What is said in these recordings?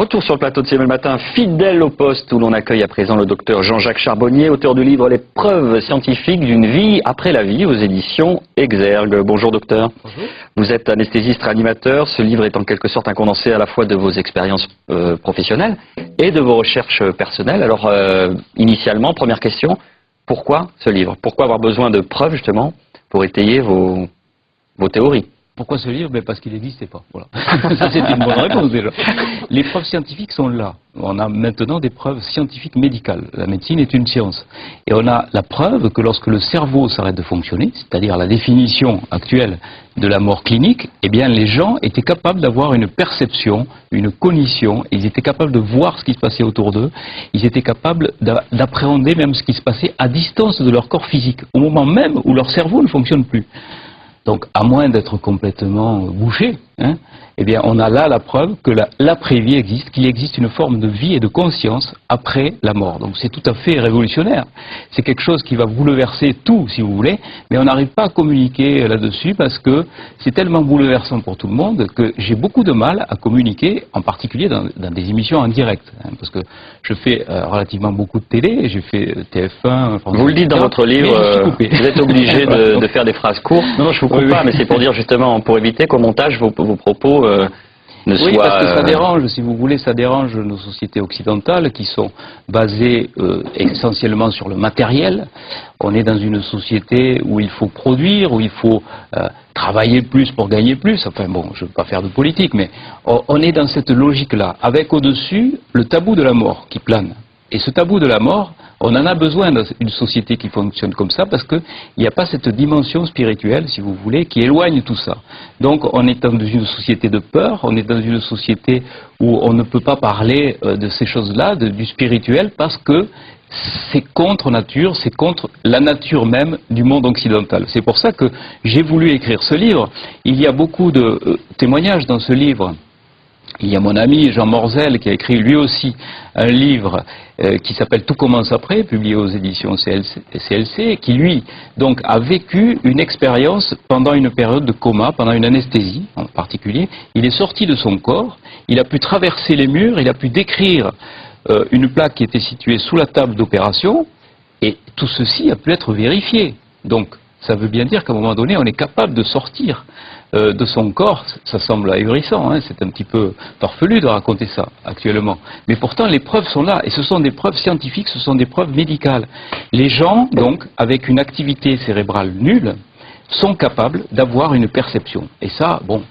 Retour sur le plateau de CML Matin, fidèle au poste où l'on accueille à présent le docteur Jean-Jacques Charbonnier, auteur du livre Les preuves scientifiques d'une vie après la vie aux éditions Exergue. Bonjour docteur. Bonjour. Vous êtes anesthésiste réanimateur. Ce livre est en quelque sorte un condensé à la fois de vos expériences professionnelles et de vos recherches personnelles. Alors initialement, première question, pourquoi ce livre? Pourquoi avoir besoin de preuves justement pour étayer vos théories? Pourquoi ce livre? Parce qu'il n'existait pas. Voilà. Ça, c'était une bonne réponse déjà. Les preuves scientifiques sont là. On a maintenant des preuves scientifiques médicales. La médecine est une science. Et on a la preuve que lorsque le cerveau s'arrête de fonctionner, c'est-à-dire la définition actuelle de la mort clinique, eh bien les gens étaient capables d'avoir une perception, une cognition, ils étaient capables de voir ce qui se passait autour d'eux, ils étaient capables d'appréhender même ce qui se passait à distance de leur corps physique, au moment même où leur cerveau ne fonctionne plus. Donc, à moins d'être complètement bouché, eh bien, on a là la preuve que l'après-vie existe, qu'il existe une forme de vie et de conscience après la mort. Donc, c'est tout à fait révolutionnaire. C'est quelque chose qui va bouleverser tout, si vous voulez, mais on n'arrive pas à communiquer là-dessus parce que c'est tellement bouleversant pour tout le monde que j'ai beaucoup de mal à communiquer, en particulier dans des émissions en direct. Parce que je fais relativement beaucoup de télé, j'ai fait TF1, France. Vous le dites dans votre livre, vous êtes obligé de faire des phrases courtes. Non, je vous coupe pas, mais c'est pour dire justement, pour éviter qu'au montage, vos propos ne soient... Oui, parce que ça dérange, si vous voulez, ça dérange nos sociétés occidentales qui sont basées essentiellement sur le matériel. On est dans une société où il faut produire, où il faut travailler plus pour gagner plus. Enfin bon, je ne veux pas faire de politique, mais on est dans cette logique-là, avec au-dessus le tabou de la mort qui plane. Et ce tabou de la mort, on en a besoin dans une société qui fonctionne comme ça parce qu'il n'y a pas cette dimension spirituelle, si vous voulez, qui éloigne tout ça. Donc on est dans une société de peur, on est dans une société où on ne peut pas parler de ces choses-là, du spirituel, parce que c'est contre nature, c'est contre la nature même du monde occidental. C'est pour ça que j'ai voulu écrire ce livre. Il y a beaucoup de témoignages dans ce livre. Il y a mon ami Jean Morzel qui a écrit lui aussi un livre qui s'appelle Tout commence après, publié aux éditions CLC, qui lui donc a vécu une expérience pendant une période de coma, pendant une anesthésie en particulier. Il est sorti de son corps, il a pu traverser les murs, il a pu décrire une plaque qui était située sous la table d'opération, et tout ceci a pu être vérifié. Donc ça veut bien dire qu'à un moment donné, on est capable de sortir de son corps. Ça semble ahurissant, c'est un petit peu farfelu de raconter ça actuellement. Mais pourtant, les preuves sont là, et ce sont des preuves scientifiques, ce sont des preuves médicales. Les gens, donc, avec une activité cérébrale nulle, sont capables d'avoir une perception. Et ça, bon,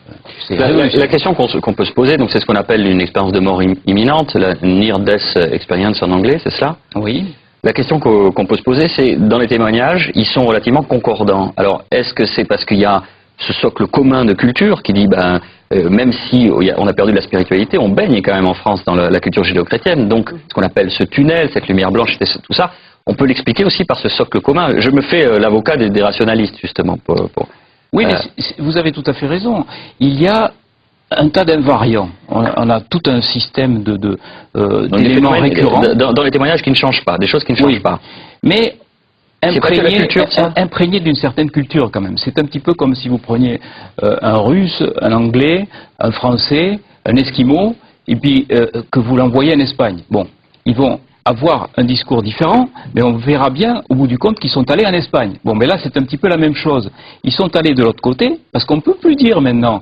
c'est... La question qu'on peut se poser, donc c'est ce qu'on appelle une expérience de mort imminente, la Near Death Experience en anglais, c'est cela? Oui. La question qu'on peut se poser, c'est, dans les témoignages, ils sont relativement concordants. Alors, est-ce que c'est parce qu'il y a ce socle commun de culture qui dit, même si on a perdu la spiritualité, on baigne quand même en France dans la culture judéo-chrétienne, donc ce qu'on appelle ce tunnel, cette lumière blanche, tout ça, on peut l'expliquer aussi par ce socle commun. Je me fais l'avocat des rationalistes, justement. Oui, mais vous avez tout à fait raison. Il y a un tas d'invariants. On a tout un système d'éléments récurrents. Dans les témoignages qui ne changent pas, des choses qui ne changent pas. Mais imprégné d'une certaine culture quand même. C'est un petit peu comme si vous preniez un russe, un anglais, un français, un esquimau, et puis que vous l'envoyez en Espagne. Bon, ils vont avoir un discours différent, mais on verra bien au bout du compte qu'ils sont allés en Espagne. Bon, mais là c'est un petit peu la même chose. Ils sont allés de l'autre côté, parce qu'on ne peut plus dire maintenant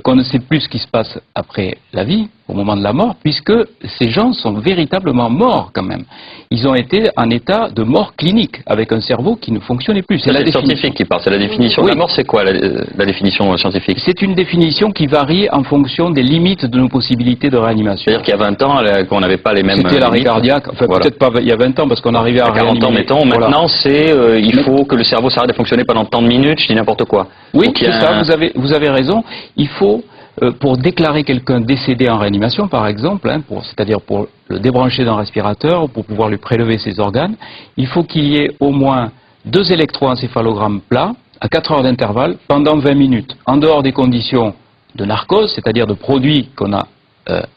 qu'on ne sait plus ce qui se passe après la vie, au moment de la mort, puisque ces gens sont véritablement morts quand même. Ils ont été en état de mort clinique, avec un cerveau qui ne fonctionnait plus. C'est la scientifique qui parle, c'est la définition de la mort, c'est quoi la définition scientifique? C'est une définition qui varie en fonction des limites de nos possibilités de réanimation. C'est-à-dire qu'il y a 20 ans, qu'on n'avait pas les mêmes C'était l'arrêt cardiaque, enfin voilà. Peut-être pas il y a 20 ans, parce qu'on arrivait à 40 ans, mettons, voilà. Maintenant c'est, il faut que le cerveau s'arrête de fonctionner pendant tant de minutes, je dis n'importe quoi. Oui, c'est ça, vous avez raison, il faut... pour déclarer quelqu'un décédé en réanimation, par exemple, c'est-à-dire pour le débrancher d'un respirateur, pour pouvoir lui prélever ses organes, il faut qu'il y ait au moins 2 électroencéphalogrammes plats à 4 heures d'intervalle pendant 20 minutes, en dehors des conditions de narcose, c'est-à-dire de produits qu'on a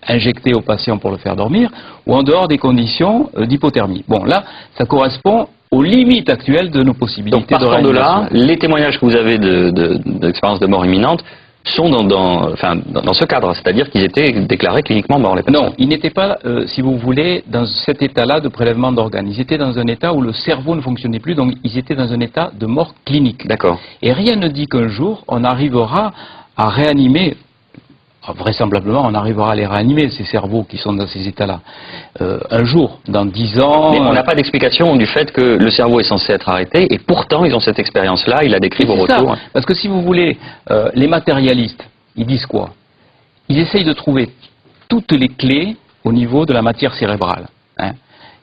injectés au patient pour le faire dormir, ou en dehors des conditions d'hypothermie. Bon, là, ça correspond aux limites actuelles de nos possibilités de réanimation. Donc, partant de là, les témoignages que vous avez d'expérience de mort imminente sont dans ce cadre, c'est-à-dire qu'ils étaient déclarés cliniquement morts, les patients. Non, ils n'étaient pas, si vous voulez, dans cet état-là de prélèvement d'organes. Ils étaient dans un état où le cerveau ne fonctionnait plus, donc ils étaient dans un état de mort clinique. D'accord. Et rien ne dit qu'un jour, on arrivera à réanimer, vraisemblablement, on arrivera à les réanimer, ces cerveaux qui sont dans ces états-là. Un jour, dans 10 ans... Mais on n'a pas d'explication du fait que le cerveau est censé être arrêté, et pourtant ils ont cette expérience-là, ils la décrivent au retour. Parce que si vous voulez, les matérialistes, ils disent quoi? Ils essayent de trouver toutes les clés au niveau de la matière cérébrale. Hein.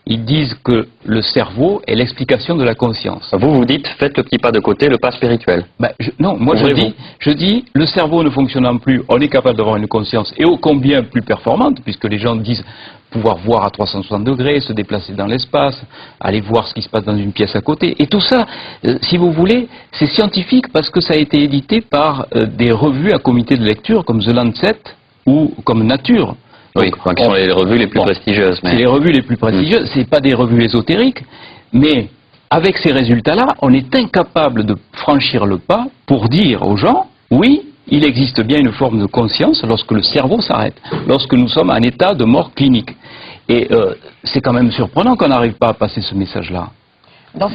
Ils disent que le cerveau est l'explication de la conscience. Vous dites, faites le petit pas de côté, le pas spirituel. Non, moi je dis, le cerveau ne fonctionnant plus, on est capable d'avoir une conscience, et ô combien plus performante, puisque les gens disent pouvoir voir à 360 degrés, se déplacer dans l'espace, aller voir ce qui se passe dans une pièce à côté. Et tout ça, si vous voulez, c'est scientifique parce que ça a été édité par des revues à comité de lecture comme The Lancet ou comme Nature. Oui, qui sont les revues les plus prestigieuses. C'est les revues les plus prestigieuses, c'est pas des revues ésotériques, mais avec ces résultats-là, on est incapable de franchir le pas pour dire aux gens, oui, il existe bien une forme de conscience lorsque le cerveau s'arrête, lorsque nous sommes en état de mort clinique. Et c'est quand même surprenant qu'on n'arrive pas à passer ce message-là.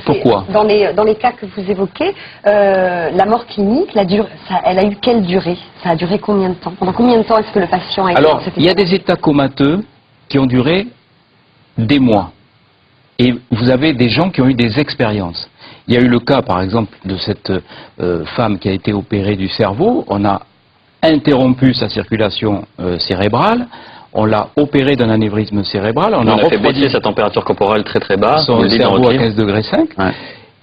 Pourquoi? Dans les cas que vous évoquez, la mort clinique, elle a eu quelle durée? Ça a duré combien de temps? Pendant combien de temps est-ce que le patient a été dans cet état? Il y a des états comateux qui ont duré des mois. Et vous avez des gens qui ont eu des expériences. Il y a eu le cas, par exemple, de cette femme qui a été opérée du cerveau. On a interrompu sa circulation cérébrale. On l'a opéré d'un anévrisme cérébral. On a fait baisser sa température corporelle très très bas. Son cerveau à 15,5 degrés. Ouais.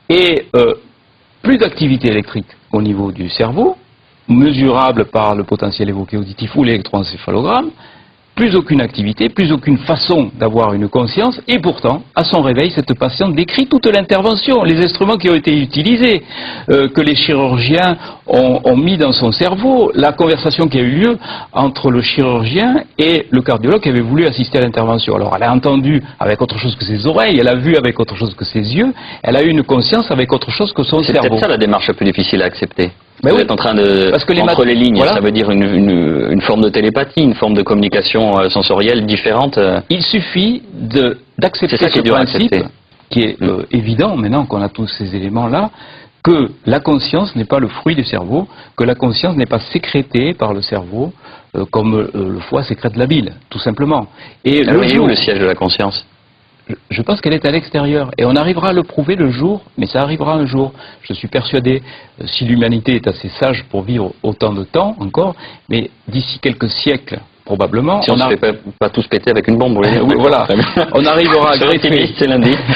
Et plus d'activité électrique au niveau du cerveau, mesurable par le potentiel évoqué auditif ou l'électroencéphalogramme. Plus aucune activité, plus aucune façon d'avoir une conscience, et pourtant, à son réveil, cette patiente décrit toute l'intervention, les instruments qui ont été utilisés, que les chirurgiens ont mis dans son cerveau, la conversation qui a eu lieu entre le chirurgien et le cardiologue qui avait voulu assister à l'intervention. Alors, elle a entendu avec autre chose que ses oreilles, elle a vu avec autre chose que ses yeux, elle a eu une conscience avec autre chose que son cerveau. C'est peut-être ça la démarche la plus difficile à accepter. Ben vous oui, êtes en train de, entre les lignes, voilà. Ça veut dire une forme de télépathie, une forme de communication sensorielle différente. Il suffit d'accepter ce principe, qui est évident maintenant qu'on a tous ces éléments-là, que la conscience n'est pas le fruit du cerveau, que la conscience n'est pas sécrétée par le cerveau, comme le foie sécrète la bile, tout simplement. Et alors, il est où le siège de la conscience ? Je pense qu'elle est à l'extérieur, et on arrivera à le prouver le jour, mais ça arrivera un jour. Je suis persuadé, si l'humanité est assez sage pour vivre autant de temps encore, mais d'ici quelques siècles, probablement... Si on ne se fait pas tous péter avec une bombe, vous voulez dire. Oui, voilà, on arrivera à greffer,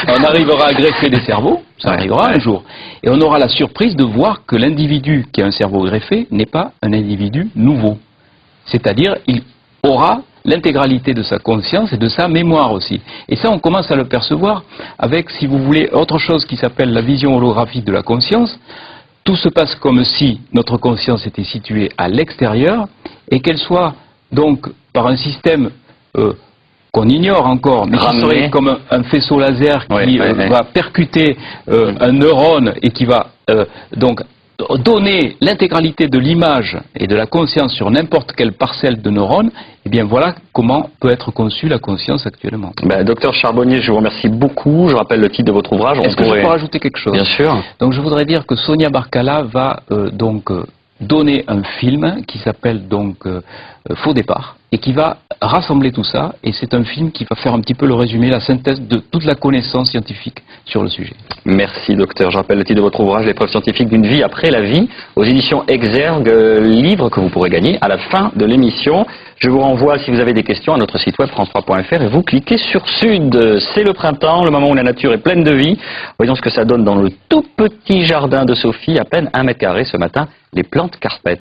on arrivera à greffer des cerveaux, ça arrivera un jour, et on aura la surprise de voir que l'individu qui a un cerveau greffé n'est pas un individu nouveau. C'est-à-dire, il aura l'intégralité de sa conscience et de sa mémoire aussi. Et ça, on commence à le percevoir avec, si vous voulez, autre chose qui s'appelle la vision holographique de la conscience. Tout se passe comme si notre conscience était située à l'extérieur et qu'elle soit donc par un système qu'on ignore encore, mais qui serait comme un faisceau laser qui va percuter un neurone et qui va donc donner l'intégralité de l'image et de la conscience sur n'importe quelle parcelle de neurones, eh bien voilà comment peut être conçue la conscience actuellement. Docteur Charbonnier, je vous remercie beaucoup. Je rappelle le titre de votre ouvrage. Est-ce que je peux rajouter quelque chose? Bien sûr. Donc je voudrais dire que Sonia Barkala va donner un film qui s'appelle donc Faux départ et qui va rassembler tout ça, et c'est un film qui va faire un petit peu le résumé, la synthèse de toute la connaissance scientifique sur le sujet. Merci docteur. Je rappelle le titre de votre ouvrage, Les preuves scientifiques d'une vie après la vie, aux éditions Exergue, livre que vous pourrez gagner à la fin de l'émission. Je vous renvoie, si vous avez des questions, à notre site web france3.fr et vous cliquez sur Sud. C'est le printemps, le moment où la nature est pleine de vie. Voyons ce que ça donne dans le tout petit jardin de Sophie, à peine 1 mètre carré ce matin, les plantes carpètes.